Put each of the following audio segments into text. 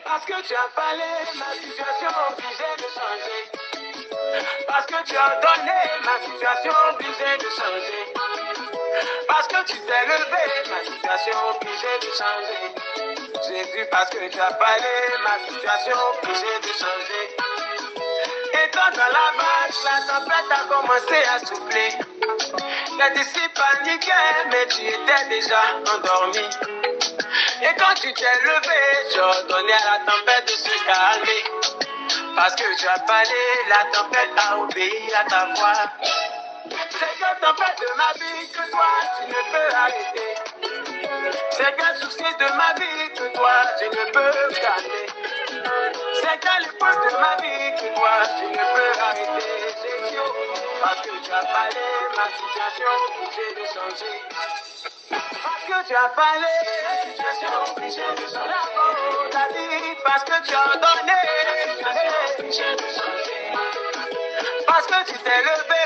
Parce que tu as parlé, ma situation obligée de changer. Parce que tu as donné, ma situation obligée de changer. Parce que tu t'es levé, ma situation obligée de changer. Jésus, parce que tu as parlé, ma situation obligée de changer. Étant dans la vache, la tempête a commencé à souffler. Les disciples paniquaient, mais tu étais déjà endormi. Et quand tu t'es levé, tu as ordonné à la tempête de se calmer. Parce que tu as parlé, la tempête a obéi à ta voix. C'est quelle tempête de ma vie que toi, tu ne peux arrêter. C'est quel souci de ma vie que toi, tu ne peux calmer. C'est quelle épreuve de ma vie que toi, tu ne peux arrêter. C'est Dieu, parce que tu as parlé, ma situation obligée de changer. Parce que tu as parlé, ma situation obligée de changer. La vie, parce que tu as donné, ma situation obligée de changer. Parce que tu t'es levé,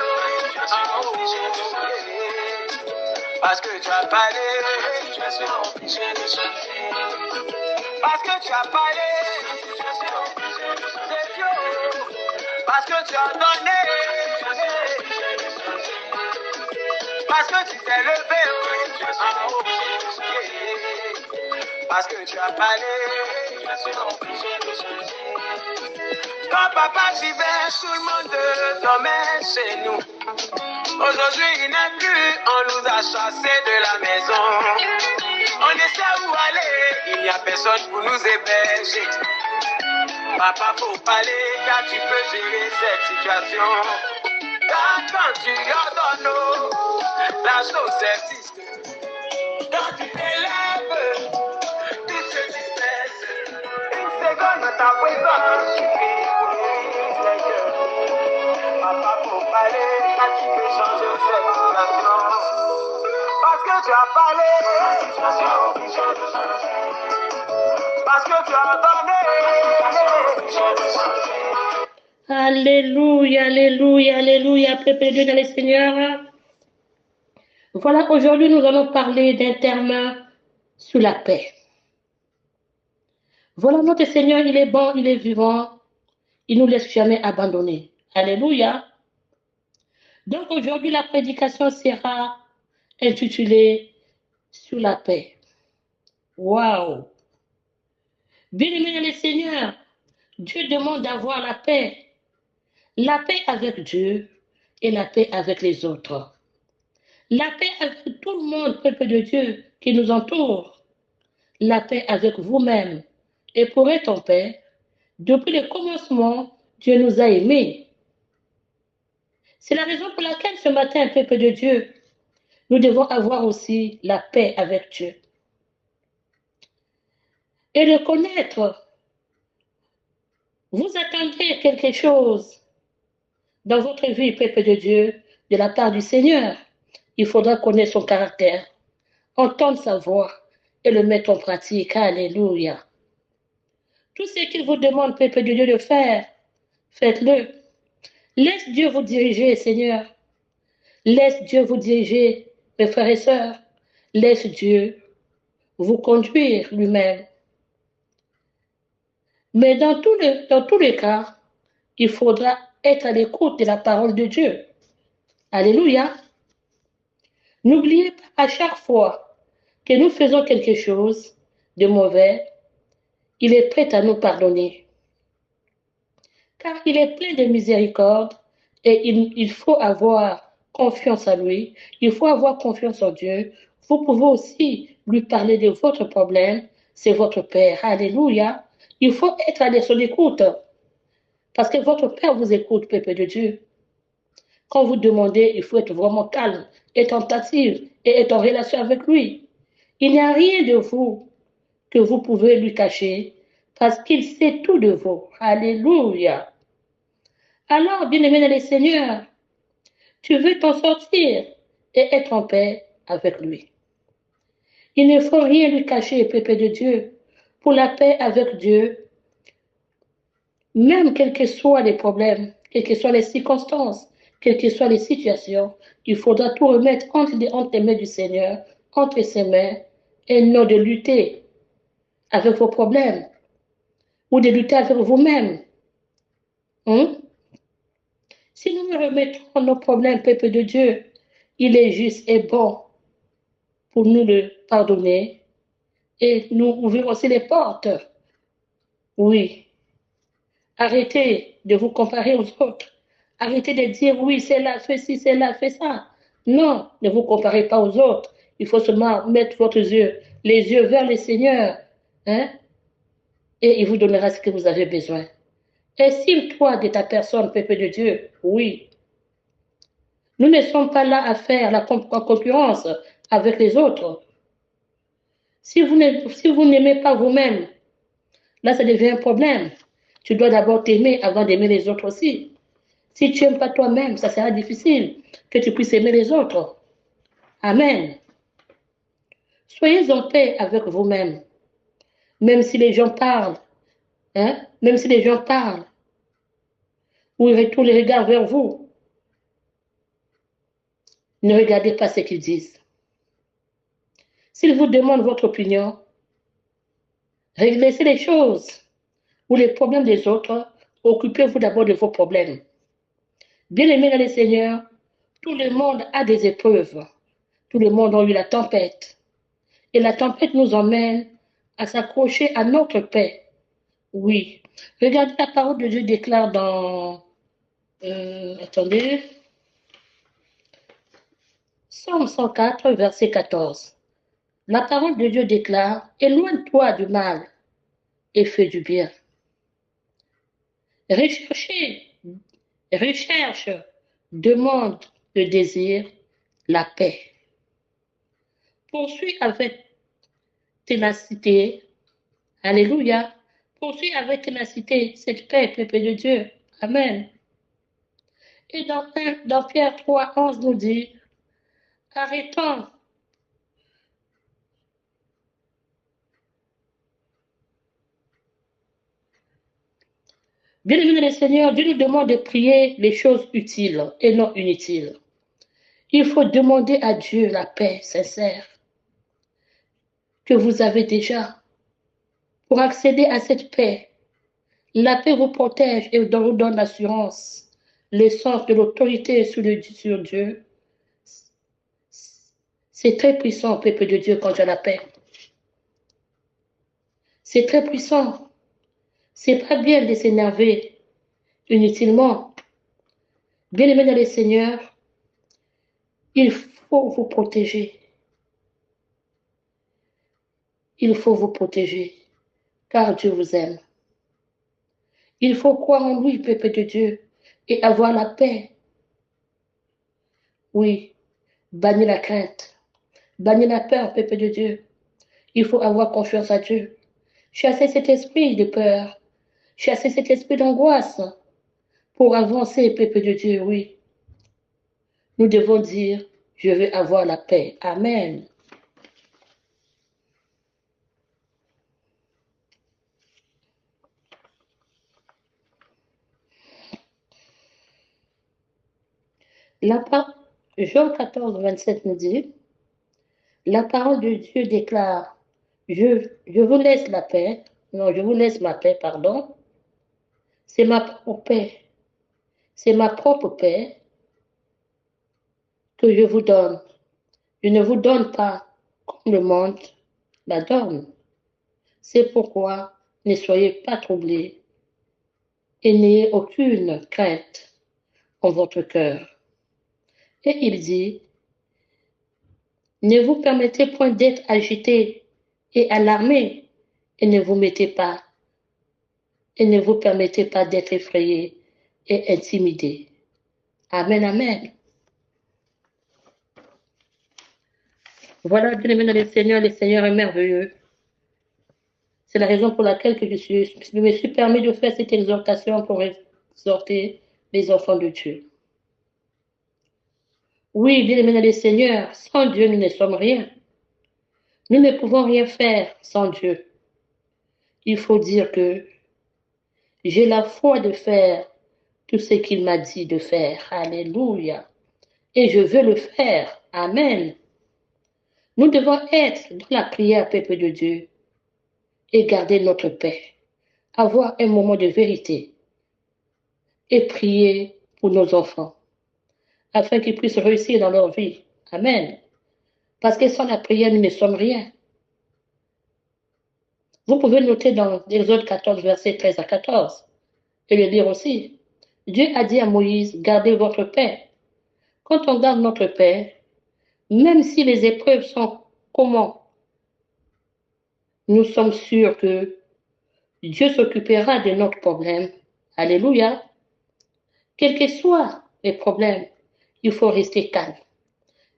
parce que tu as parlé, ma situation obligée de changer. Parce que tu as parlé, ma situation obligée de changer. C'est Dieu, parce que tu as donné, ma situation obligée de changer. Parce que tu t'es levé, parce que tu as parlé, ma situation obligée de changer. Quand papa vivait, tout le monde dormait chez nous. Aujourd'hui, il n'est plus, on nous a chassés de la maison. On essaie où aller, il n'y a personne pour nous héberger. Papa, faut parler, car tu peux gérer cette situation. Car quand tu ordonnes, la chose existe. Quand tu t'élèves, tout se disperse. Une seconde dans ta présence, tu pries pour les cœurs. Papa, faut parler, car tu peux changer cette situation. Parce que tu as parlé, la situation obligée de changer. Parce que tu as donné, la situation obligée de changer. Alléluia, alléluia, alléluia, peuple de Dieu dans le Seigneur. Voilà, aujourd'hui nous allons parler d'un terme sur la paix. Voilà, notre Seigneur, il est bon, il est vivant, il ne nous laisse jamais abandonner. Alléluia. Donc aujourd'hui, la prédication sera intitulée sur la paix. Waouh! Bien-aimé dans le Seigneur, Dieu demande d'avoir la paix. La paix avec Dieu et la paix avec les autres. La paix avec tout le monde, peuple de Dieu, qui nous entoure. La paix avec vous-même. Et pour être en paix, depuis le commencement, Dieu nous a aimés. C'est la raison pour laquelle ce matin, peuple de Dieu, nous devons avoir aussi la paix avec Dieu. Et le connaître. Vous attendez quelque chose dans votre vie, peuple de Dieu, de la part du Seigneur. Il faudra connaître son caractère, entendre sa voix et le mettre en pratique. Alléluia. Tout ce qu'il vous demande, peuple de Dieu, de faire, faites-le. Laisse Dieu vous diriger, Seigneur. Laisse Dieu vous diriger, mes frères et sœurs. Laisse Dieu vous conduire lui-même. Mais dans tous les cas, il faudra être à l'écoute de la parole de Dieu. Alléluia. N'oubliez pas à chaque fois que nous faisons quelque chose de mauvais, il est prêt à nous pardonner. Car il est plein de miséricorde et il faut avoir confiance en lui, il faut avoir confiance en Dieu. Vous pouvez aussi lui parler de votre problème, c'est votre Père. Alléluia. Il faut être à son écoute, parce que votre Père vous écoute, peuple de Dieu. Quand vous demandez, il faut être vraiment calme, et tentative et être en relation avec lui. Il n'y a rien de vous que vous pouvez lui cacher, parce qu'il sait tout de vous. Alléluia. Alors, bien-aimé dans le Seigneur, tu veux t'en sortir et être en paix avec lui. Il ne faut rien lui cacher, peuple de Dieu. Pour la paix avec Dieu, même quels que soient les problèmes, quelles que soient les circonstances, quelles que soient les situations, il faudra tout remettre entre les mains du Seigneur, entre ses mains, et non de lutter avec vos problèmes. ou de lutter avec vous-même. Hein? Si nous nous remettons nos problèmes, peuple de Dieu, il est juste et bon pour nous le pardonner et nous ouvrir aussi les portes. Oui. Arrêtez de vous comparer aux autres. Arrêtez de dire oui, c'est là, fais ci, c'est là, fais ça. Non, ne vous comparez pas aux autres. Il faut seulement mettre les yeux vers le Seigneur, hein, et il vous donnera ce que vous avez besoin. Estime-toi de ta personne, peuple de Dieu. Oui. Nous ne sommes pas là à faire la concurrence avec les autres. Si vous n'aimez pas vous-même, là, ça devient un problème. Tu dois d'abord t'aimer avant d'aimer les autres aussi. Si tu n'aimes pas toi-même, ça sera difficile que tu puisses aimer les autres. Amen. Soyez en paix avec vous-même. Même si les gens parlent, hein, même si les gens parlent, ou ils retournent les regards vers vous, ne regardez pas ce qu'ils disent. S'ils vous demandent votre opinion, laissez les choses ou les problèmes des autres, occupez-vous d'abord de vos problèmes. Bien-aimés dans le Seigneur, tout le monde a des épreuves. Tout le monde a eu la tempête. Et la tempête nous emmène à s'accrocher à notre paix. Oui. Regardez, la parole de Dieu déclare dans, attendez, Psaume 104, verset 14. La parole de Dieu déclare, éloigne-toi du mal et fais du bien. Recherche, demande le désir, la paix. Poursuis avec ténacité, alléluia, poursuis avec ténacité cette paix, peuple de Dieu. Amen. Et dans Pierre 3, 11 nous dit, arrêtons. Bien-aimé le Seigneur, Dieu nous demande de prier les choses utiles et non inutiles. Il faut demander à Dieu la paix sincère que vous avez déjà. Pour accéder à cette paix, la paix vous protège et vous donne l'assurance, le sens de l'autorité sur Dieu. C'est très puissant, peuple de Dieu, quand j'ai la paix. C'est très puissant. C'est pas bien de s'énerver inutilement. Bien-aimé dans le Seigneur, il faut vous protéger. Il faut vous protéger, car Dieu vous aime. Il faut croire en lui, peuple de Dieu, et avoir la paix. Oui, bannir la crainte, bannir la peur, peuple de Dieu. Il faut avoir confiance à Dieu. Chasser cet esprit de peur, chasser cet esprit d'angoisse pour avancer, peuple de Dieu, oui. Nous devons dire, je veux avoir la paix. Amen. Jean 14, 27 nous dit, la parole de Dieu déclare, je vous laisse la paix, non, je vous laisse ma paix, pardon. C'est ma propre paix. C'est ma propre paix que je vous donne. Je ne vous donne pas comme le monde la donne. C'est pourquoi ne soyez pas troublés et n'ayez aucune crainte en votre cœur. Et il dit, ne vous permettez point d'être agités et alarmés et ne vous permettez pas d'être effrayés et intimidés. Amen, amen. Voilà, bien-aimé dans le Seigneur est merveilleux. C'est la raison pour laquelle je me suis permis de faire cette exhortation pour exhorter les enfants de Dieu. Oui, bien-aimé dans le Seigneur, sans Dieu, nous ne sommes rien. Nous ne pouvons rien faire sans Dieu. Il faut dire que j'ai la foi de faire tout ce qu'il m'a dit de faire. Alléluia. Et je veux le faire. Amen. Nous devons être dans la prière, peuple de Dieu, et garder notre paix. avoir un moment de vérité et prier pour nos enfants, afin qu'ils puissent réussir dans leur vie. Amen. Parce que sans la prière, nous ne sommes rien. Vous pouvez noter dans Exode 14, versets 13 à 14, et le lire aussi. Dieu a dit à Moïse, gardez votre paix. Quand on garde notre paix, même si les épreuves sont comment, nous sommes sûrs que Dieu s'occupera de notre problème. Alléluia. Quels que soient les problèmes, il faut rester calme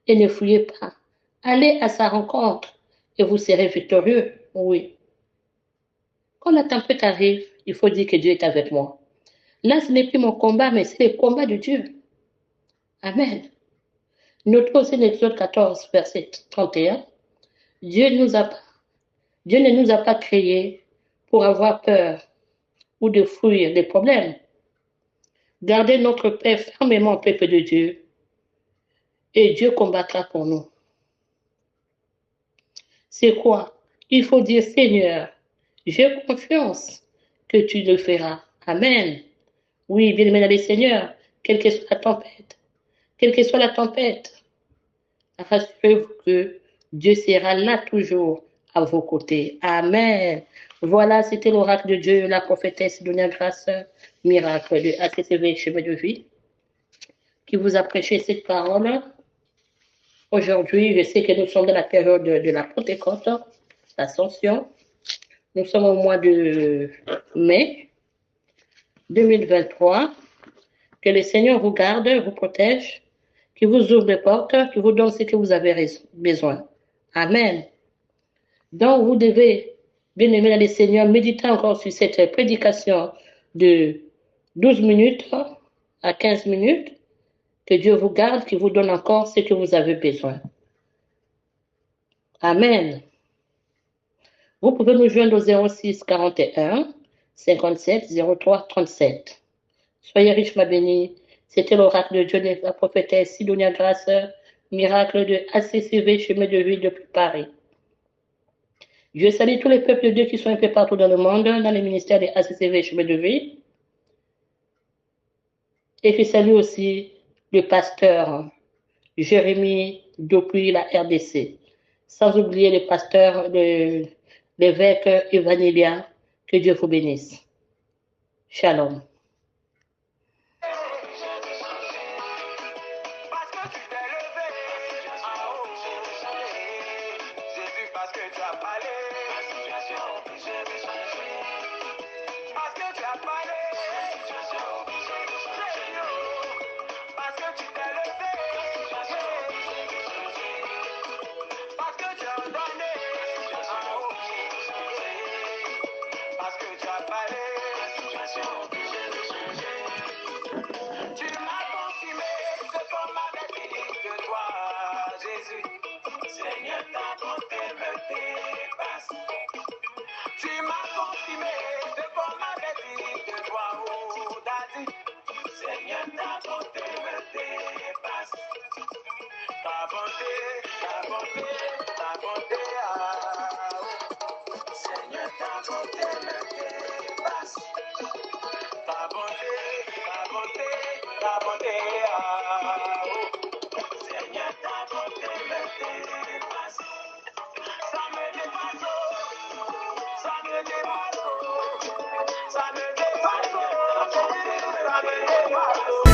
et ne fouillez pas. Allez à sa rencontre et vous serez victorieux. Oui. Quand la tempête arrive, il faut dire que Dieu est avec moi. Là, ce n'est plus mon combat, mais c'est le combat de Dieu. Amen. Notez aussi l'Exode 14, verset 31. Dieu ne nous a pas créés pour avoir peur ou de fuir des problèmes. Gardez notre paix fermement, peuple de Dieu, et Dieu combattra pour nous. C'est quoi? Il faut dire, Seigneur, j'ai confiance que tu le feras. Amen. Oui, bien-aimé dans le Seigneur, quelle que soit la tempête, rassurez-vous que Dieu sera là toujours à vos côtés. Amen. Voilà, c'était l'oracle de Dieu, la prophétesse Sidonia Grace, miracle de ACCV Chemin de Vie, qui vous a prêché cette parole. Aujourd'hui, je sais que nous sommes dans la période de la Pentecôte, l'Ascension. Nous sommes au mois de mai 2023. Que le Seigneur vous garde, vous protège, qu'il vous ouvre les portes, qu'il vous donne ce que vous avez besoin. Amen. Donc, vous devez, bien aimer le Seigneur, méditer encore sur cette prédication de 12 minutes à 15 minutes. Que Dieu vous garde, qu'il vous donne encore ce que vous avez besoin. Amen. Vous pouvez nous joindre au 06 41 57 03 37. Soyez riches, ma bénie. C'était l'oracle de Dieu de la prophétesse Sidonia Grace, miracle de ACCV Chemin de Vie depuis Paris. Je salue tous les peuples de Dieu qui sont un peu partout dans le monde, dans les ministères de ACCV Chemin de Vie. Et je salue aussi le pasteur Jérémie depuis la RDC. Sans oublier le pasteur, l'évêque Evanelia. Que Dieu vous bénisse. Shalom. Parce que tu as parlé, la situation obligée de changer. Parce que tu as parlé, la situation obligée de changer. Parce que tu t'es levé, la situation obligée de changer. Parce que tu as ordonné, la situation obligée de changer. Parce que tu as parlé, la situation obligée de changer. Tu m'as confirmé ce qu'on m'avait dit de toi, Jésus. Seigneur, ta bonté me dépasse. Tu m'as confirmé ce qu'on m'avait dit de toi, oh Daddy. Seigneur, ta bonté me dépasse. Ta bonté, ah, oh. Seigneur, ta bonté me dépasse. Ta bonté, ah, oh. Seigneur, ta bonté me dépasse. Ça me dépasse, ça me dépasse, ça me dépasse, ça me dépasse.